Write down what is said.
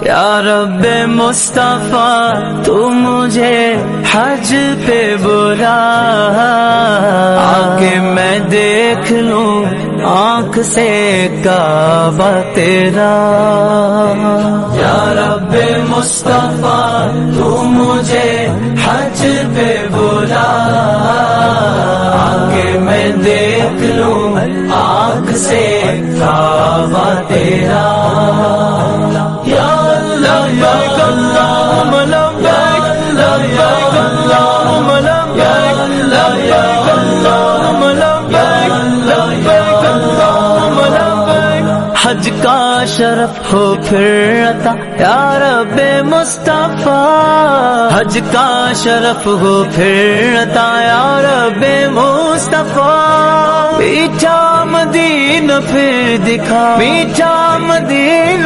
या रब्बे मुस्तफा तू मुझे हज पे बुला, आके मैं देख लूं आँख से काबा तेरा। या रब्बे मुस्तफा तू मुझे हज पे बुला, आके मैं देख लूं आँख से काबा तेरा। या लब्बैक अल्लाहुम्म लब्बैक, लब्बैक अल्लाहुम्म लब्बैक, लब्बैक अल्लाहुम्म लब्बैक, लब्बैक अल्लाहुम्म लब्बैक। हज का शरफ हो फिर अता या रब्बे मुस्तफा, हज का शरफ हो फिर अता या रब्बे मुस्तफा। मीठा मदीना फिर दिखा, मीठा मदीना।